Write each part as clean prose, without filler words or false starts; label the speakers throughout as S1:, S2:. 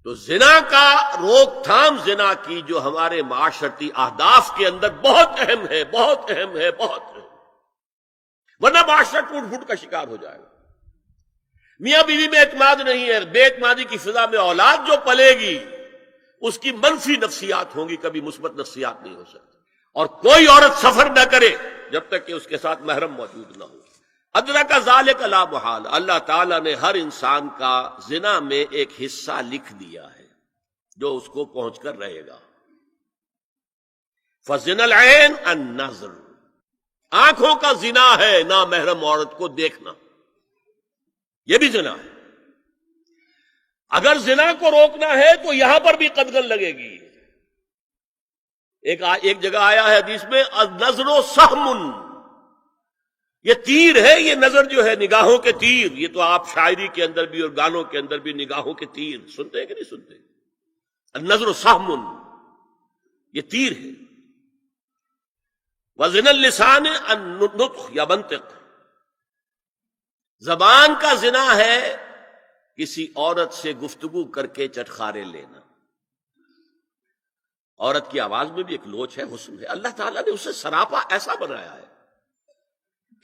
S1: تو زنا کا روک تھام زنا کی جو ہمارے معاشرتی اہداف کے اندر بہت اہم ہے، بہت اہم ہے، بہت اہم، ورنہ معاشرہ ٹوٹ پھوٹ کا شکار ہو جائے گا۔ میاں بیوی میں اعتماد نہیں ہے، بے اعتمادی کی فضا میں اولاد جو پلے گی اس کی منفی نفسیات ہوں گی، کبھی مثبت نفسیات نہیں ہو سکتی۔ اور کوئی عورت سفر نہ کرے جب تک کہ اس کے ساتھ محرم موجود نہ ہو۔ ادرک ذالک لا محال، اللہ تعالیٰ نے ہر انسان کا زنا میں ایک حصہ لکھ دیا ہے جو اس کو پہنچ کر رہے گا۔ فزنا العین النظر، آنکھوں کا زنا ہے نامحرم عورت کو دیکھنا، یہ بھی زنا ہے۔ اگر زنا کو روکنا ہے تو یہاں پر بھی قدغن لگے گی۔ ایک جگہ آیا ہے حدیث میں النظر سہم، یہ تیر ہے، یہ نظر جو ہے نگاہوں کے تیر، یہ تو آپ شاعری کے اندر بھی اور گانوں کے اندر بھی نگاہوں کے تیر سنتے ہیں کہ نہیں سنتے؟ النظر سہم، یہ تیر ہے۔ وزن اللسان النطق یا منطق، زبان کا زنا ہے کسی عورت سے گفتگو کر کے چٹخارے لینا۔ عورت کی آواز میں بھی ایک لوچ ہے، حسن ہے، اللہ تعالیٰ نے اسے سراپا ایسا بنایا ہے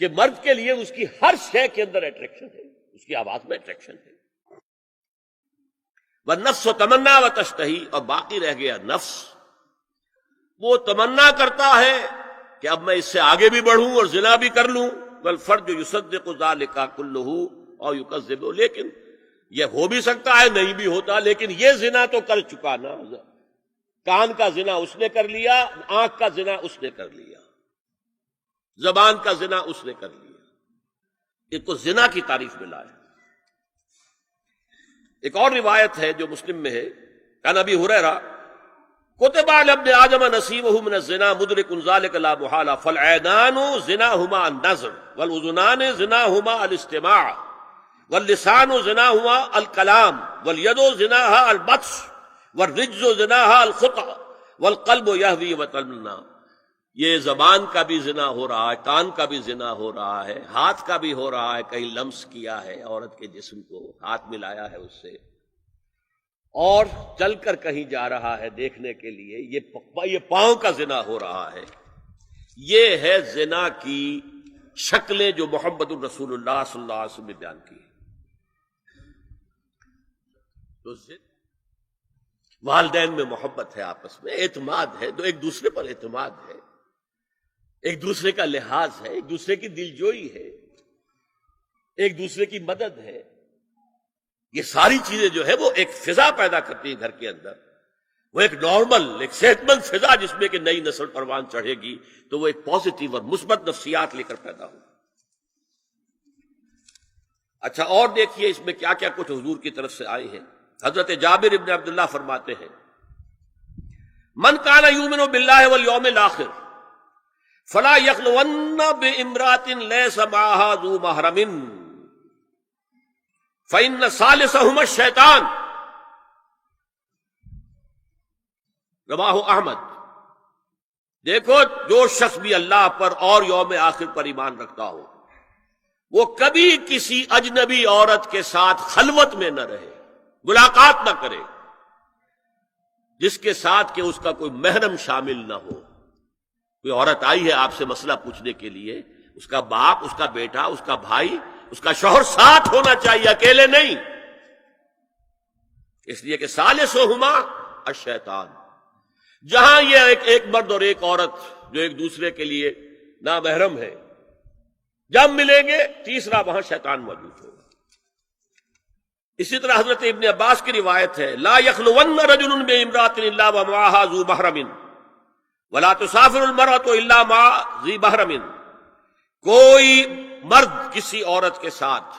S1: کہ مرد کے لیے اس کی ہر شے کے اندر اٹریکشن ہے، اس کی آواز میں اٹریکشن ہے۔ والنفس تمنا و تشتہی، اور باقی رہ گیا نفس، وہ تمنا کرتا ہے کہ اب میں اس سے آگے بھی بڑھوں اور زنا بھی کر لوں۔ والفرج یصدق ذلک کلہ اور یکذب، لیکن یہ ہو بھی سکتا ہے نہیں بھی ہوتا، لیکن یہ زنا تو کر چکا نا، کان کا زنا اس نے کر لیا، آنکھ کا زنا اس نے کر لیا، زبان کا زنا اس نے کر لیا۔ ایک کو زنا کی تعریف میں لایا۔ ایک اور روایت ہے جو مسلم میں ہے، عن ابی ہریرہ کتب علی ابن آدم نصیبہ من الزنا مدرک ذلک لا محالہ فالعینان زناہما النظر والاذنان زناہما الاستماع واللسان زناہما الکلام والید زناہا البطش والرجز زناہا الخطأ والقلب یہوی وتمنا۔ یہ زبان کا بھی زنا ہو رہا ہے، کان کا بھی زنا ہو رہا ہے، ہاتھ کا بھی ہو رہا ہے، کہیں لمس کیا ہے عورت کے جسم کو، ہاتھ ملایا ہے اس سے، اور چل کر کہیں جا رہا ہے دیکھنے کے لیے، یہ پاؤں کا زنا ہو رہا ہے۔ یہ ہے زنا کی شکلیں جو محمد الرسول اللہ صلی اللہ علیہ وسلم نے بیان کی۔ تو والدین میں محبت ہے، آپس میں اعتماد ہے، تو ایک دوسرے پر اعتماد ہے، ایک دوسرے کا لحاظ ہے، ایک دوسرے کی دلجوئی ہے، ایک دوسرے کی مدد ہے۔ یہ ساری چیزیں جو ہے وہ ایک فضا پیدا کرتی ہیں گھر کے اندر، وہ ایک نارمل، ایک صحت مند فضا جس میں کہ نئی نسل پروان چڑھے گی تو وہ ایک پازیٹیو اور مثبت نفسیات لے کر پیدا ہوگی۔ اچھا، اور دیکھیے اس میں کیا کیا کچھ حضور کی طرف سے آئے ہیں۔ حضرت جابر ابن عبداللہ فرماتے ہیں من کان یؤمن باللہ والیوم الآخر فلا یخلون بامرأۃ لیس معها ذو محرم فإن ثالثہما الشیطان، رواہ احمد۔ دیکھو، جو شخص بھی اللہ پر اور یوم آخر پر ایمان رکھتا ہو وہ کبھی کسی اجنبی عورت کے ساتھ خلوت میں نہ رہے، ملاقات نہ کرے جس کے ساتھ کہ اس کا کوئی محرم شامل نہ ہو۔ کوئی عورت آئی ہے آپ سے مسئلہ پوچھنے کے لیے، اس کا باپ، اس کا بیٹا، اس کا بھائی، اس کا شوہر ساتھ ہونا چاہیے، اکیلے نہیں، اس لیے کہ ثالثہما الشیطان۔ جہاں یہ ایک مرد اور ایک عورت جو ایک دوسرے کے لیے نامحرم ہے، جب ملیں گے تیسرا وہاں شیطان موجود ہوگا۔ اسی طرح حضرت ابن عباس کی روایت ہے لا یخلون رجل بامرأۃ الا ومعها ذو محرم ولا تسافر المرأة الا مع ذی محرم۔ کوئی مرد کسی عورت کے ساتھ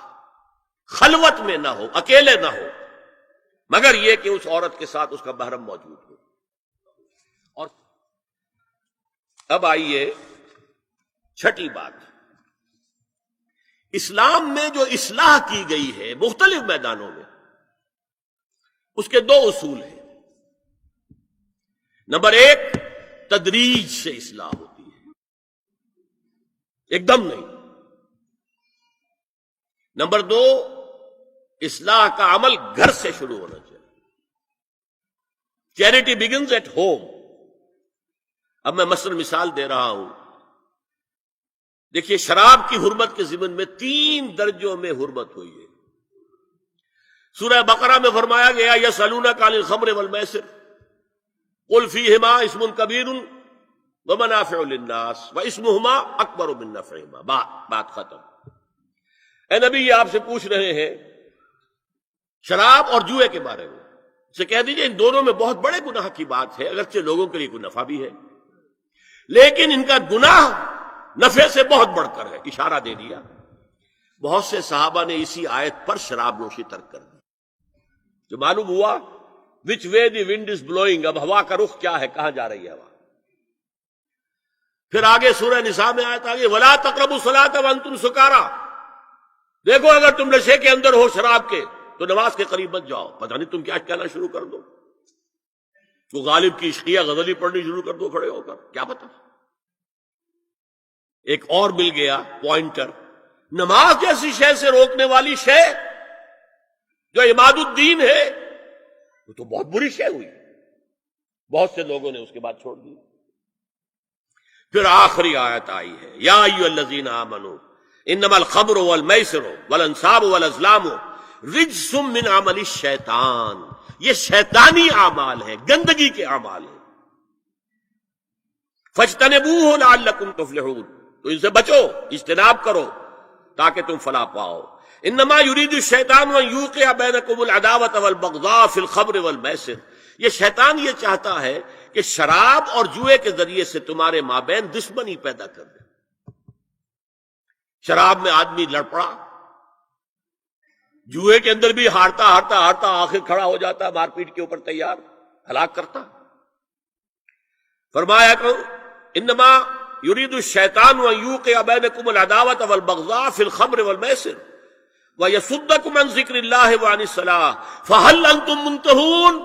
S1: خلوت میں نہ ہو، اکیلے نہ ہو، مگر یہ کہ اس عورت کے ساتھ اس کا محرم موجود ہو۔ اور اب آئیے چھٹی بات، اسلام میں جو اصلاح کی گئی ہے مختلف میدانوں میں، اس کے دو اصول ہیں۔ نمبر ایک، تدریج سے اصلاح ہوتی ہے، ایک دم نہیں۔ نمبر دو، اصلاح کا عمل گھر سے شروع ہونا چاہیے۔ Charity begins at home. اب میں مثلا مثال دے رہا ہوں. دیکھیے شراب کی حرمت کے ضمن میں 3 درجوں میں حرمت ہوئی ہے. سورہ بقرہ میں فرمایا گیا یسألونک عن الخمر والمیسر قل فیہما اسم کبیر ومنافع للناس واسمہما اکبر من نفعہما. بات ختم. اے نبی یہ آپ سے پوچھ رہے ہیں شراب اور جوئے کے بارے میں. سے کہہ دیجئے ان دونوں میں بہت بڑے گناہ کی بات ہے، اگرچہ لوگوں کے لیے کوئی نفع بھی ہے، لیکن ان کا گناہ نفع سے بہت بڑھ کر ہے. اشارہ دے دیا. بہت سے صحابہ نے اسی آیت پر شراب نوشی ترک کر دی. جو معلوم ہوا وچ وے دی ونڈ از بلوئنگ، اب ہوا کا رخ کیا ہے، کہاں جا رہی ہے ہوا. پھر آگے سورہ نساء میں آیت آگے وَلَا تَقْرَبُوا الصَّلَاةَ وَأَنْتُمْ سُكَارَىٰ. دیکھو اگر تم نشے کے اندر ہو شراب کے تو نماز کے قریب مت جاؤ. پتہ نہیں تم کیا کہنا شروع کر دو، تو غالب کی عشقیہ غزلی پڑھنی شروع کر دو کھڑے ہو کر، کیا پتہ. ایک اور مل گیا پوائنٹر. نماز جیسی شے سے روکنے والی شے جو عماد الدین ہے وہ تو بہت بری شے ہوئی. بہت سے لوگوں نے اس کے بعد چھوڑ دی. پھر آخری آیت آئی ہے یا ایھا الذین آمنوا انما الخمر والمیسر والانصاب والازلام رجس من عمل الشیطان. یہ شیطانی اعمال ہیں، گندگی کے اعمال ہیں. فاجتنبوہ لعلکم تفلحون. تو ان سے بچو، اجتناب کرو تاکہ تم فلاح پاؤ. انما یرید الشیطان ان یوقع بینکم العداوۃ والبغضاء فی الخمر والمیسر. یہ شیطان یہ چاہتا ہے کہ شراب اور جوئے کے ذریعے سے تمہارے مابین دشمنی پیدا کر دے. شراب میں آدمی لڑ پڑا، جوئے کے اندر بھی ہارتا ہارتا ہارتا آخر کھڑا ہو جاتا، مار پیٹ کے اوپر تیار، ہلاک کرتا. فرمایا کہ انما یرید الشیطان ان یوقع بینکم العداوۃ والبغضاء فی الخمر والمیسر ویصدکم عن ذکر اللہ وعن الصلاۃ فہل انتم منتہون.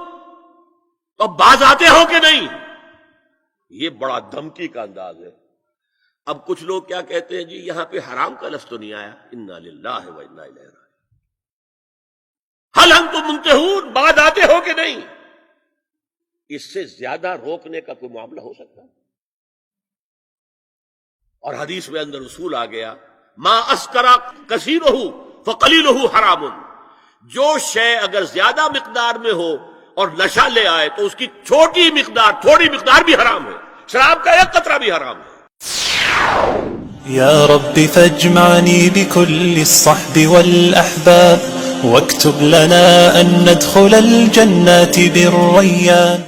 S1: اب باز آتے ہو کہ نہیں؟ یہ بڑا دھمکی کا انداز ہے. اب کچھ لوگ کیا کہتے ہیں جی یہاں پہ حرام کا لفظ تو نہیں آیا، انا للہ و انا الیہ راجعون. حل انتم منتہون، باز آتے ہو کہ نہیں؟ اس سے زیادہ روکنے کا کوئی معاملہ ہو سکتا ہے؟ اور حدیث میں اندر اصول آ گیا ما اسکر کثیرہ فقلیلہ حرام. جو شے اگر زیادہ مقدار میں ہو اور نشہ لے آئے تو اس کی چھوٹی مقدار، تھوڑی مقدار بھی حرام ہے. شراب کا ایک قطرہ بھی حرام ہے.
S2: يا رب فاجمعني بكل الصحب والأحباب واكتب لنا أن ندخل الجنات بالريان.